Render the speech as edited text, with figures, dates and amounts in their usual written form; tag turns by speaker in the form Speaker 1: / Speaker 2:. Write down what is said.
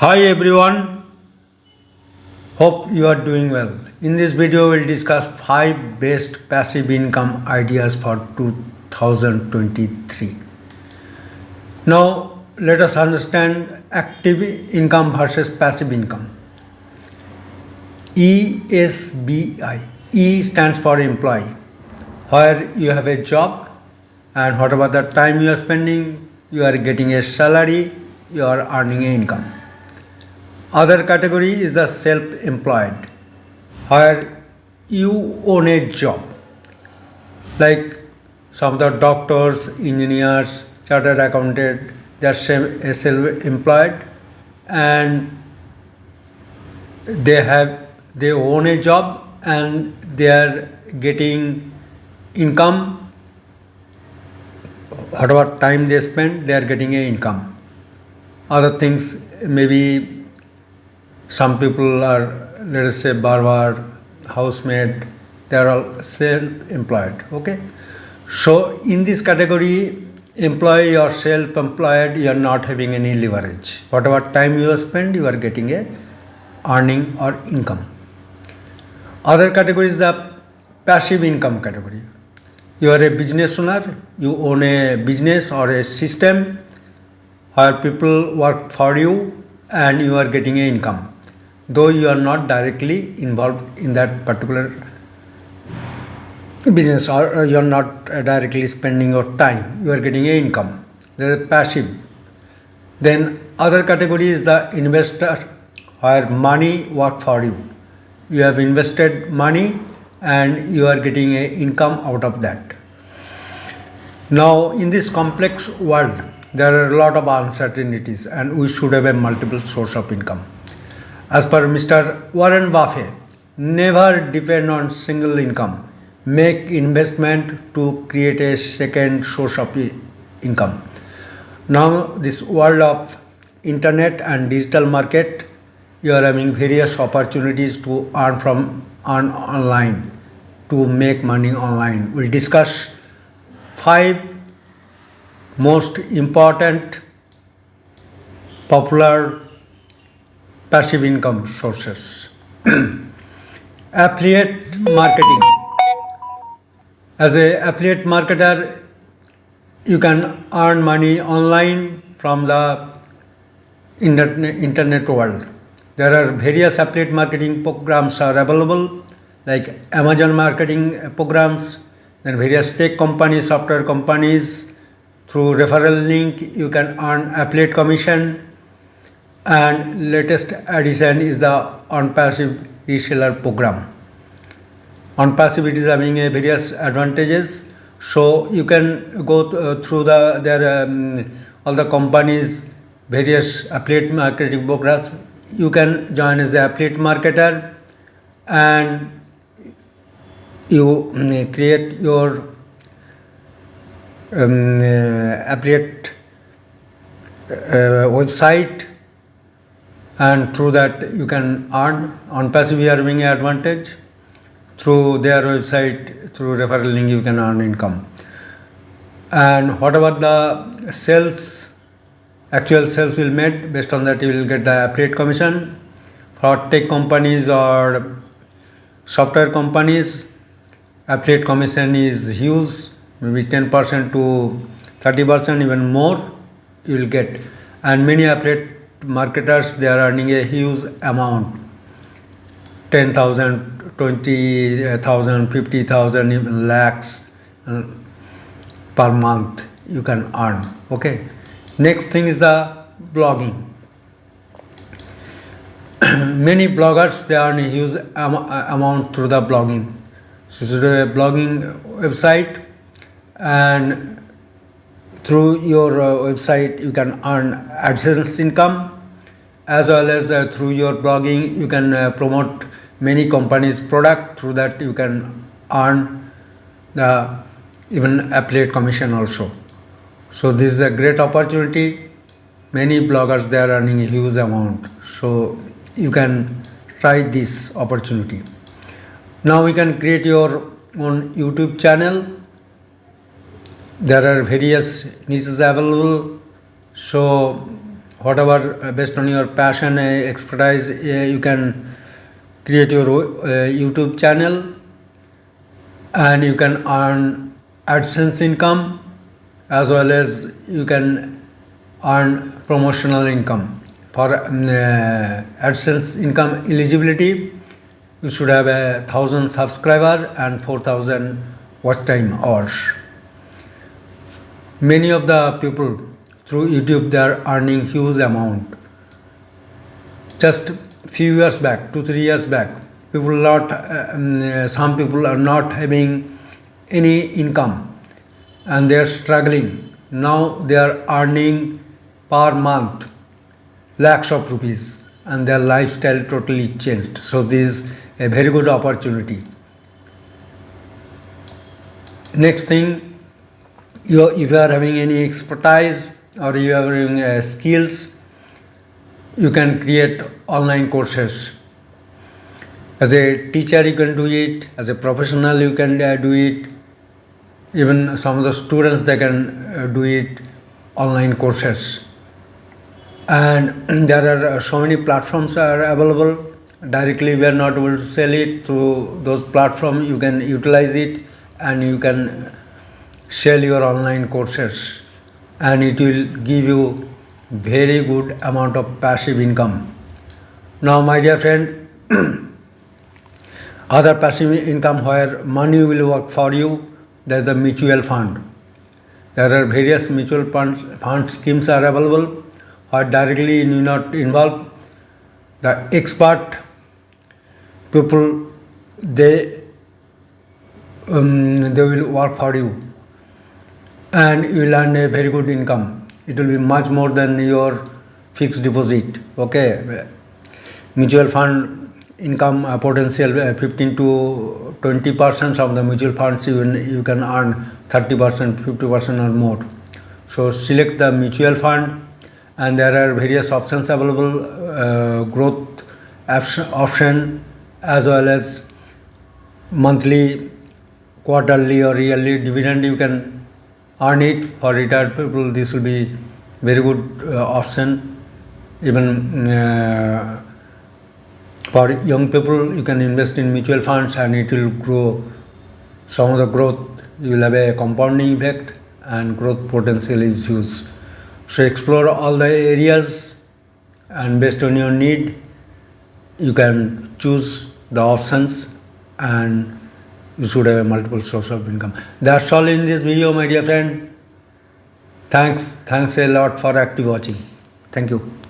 Speaker 1: Hi everyone, hope you are doing well. In this video, we'll discuss 5 best passive income ideas for 2023. Now, let us understand active income versus passive income. ESBI. E stands for employee, where you have a job and whatever the time you are spending, you are getting a salary, you are earning an income. Other category is the self-employed, where you own a job, like some of the doctors, engineers, chartered accountant, they are self-employed and they own a job and they are getting income. Whatever time they spend, they are getting a income. Other things, maybe some people are, let us say, barber, housemaid, they are all self-employed. Okay, so in this category, employee or self-employed, you are not having any leverage. Whatever time you spend, you are getting a earning or income. Other category is the passive income category. You are a business owner, you own a business or a system where people work for you and you are getting an income, though you are not directly involved in that particular business or you are not directly spending your time, you are getting an income. That is passive. Then other category is the investor, where money work for you. You have invested money and you are getting an income out of that. Now in this complex world, there are a lot of uncertainties and we should have a multiple source of income. As per Mr. Warren Buffett, never depend on single income. Make investment to create a second source of income. Now this world of internet and digital market, you are having various opportunities to earn online, to make money online. We'll discuss 5 most important popular passive income sources. Affiliate marketing. As an affiliate marketer, you can earn money online from the internet world. There are various affiliate marketing programs are available, like Amazon marketing programs, then various tech companies, software companies. Through referral link, you can earn affiliate commission. And latest addition is the on-passive reseller program. On-passive, it is having a various advantages. So you can go through all the companies, various affiliate marketing programs. You can join as an affiliate marketer and you create your affiliate website, and through that you can earn. On passive, we are having an advantage. Through their website, through referral link, you can earn income. And whatever the sales, actual sales will made, based on that you will get the affiliate commission. For tech companies or software companies, affiliate commission is huge, maybe 10% to 30%, even more you will get. And many affiliate marketers, they are earning a huge amount, 10,000, 20,000, 50,000, even lakhs per month you can earn. Okay. Next thing is the blogging. Many bloggers, they earn a huge amount through the blogging. So a blogging website, and through your website you can earn AdSense income, as well as through your blogging you can promote many companies' product. Through that you can earn the even affiliate commission also. So this is a great opportunity. Many bloggers, they are earning a huge amount. So you can try this opportunity. Now we can create your own YouTube channel. There are various niches available. So whatever based on your passion, expertise, you can create your YouTube channel, and you can earn AdSense income, as well as you can earn promotional income. For AdSense income eligibility, you should have 1,000 subscriber and 4,000 watch time hours. Many of the people through YouTube, they are earning huge amount. Just few years back, 2-3 years back, some people are not having any income and they are struggling. Now they are earning per month lakhs of rupees and their lifestyle totally changed. So this is a very good opportunity. Next thing, if you are having any expertise or you are having skills, you can create online courses. As a teacher you can do it, as a professional you can do it, even some of the students, they can do it, online courses. And there are so many platforms are available. Directly we are not able to sell it. Through those platforms you can utilize it and you can sell your online courses, and it will give you very good amount of passive income. Now my dear friend, other passive income where money will work for you, there is the mutual fund. There are various mutual fund schemes are available where directly you need not involve. The expert people, they will work for you and you will earn a very good income. It will be much more than your fixed deposit. Okay, mutual fund income potential 15 to 20% of the mutual funds you can earn 30%, 50% or more. So select the mutual fund, and there are various options available, growth option as well as monthly, quarterly or yearly dividend you can earn it. For retired people this will be very good option. Even for young people you can invest in mutual funds and it will grow. Some of the growth, you will have a compounding effect and growth potential is huge. So explore all the areas and based on your need you can choose the options and you should have a multiple source of income. That's all in this video, my dear friend. Thanks a lot for active watching. Thank you.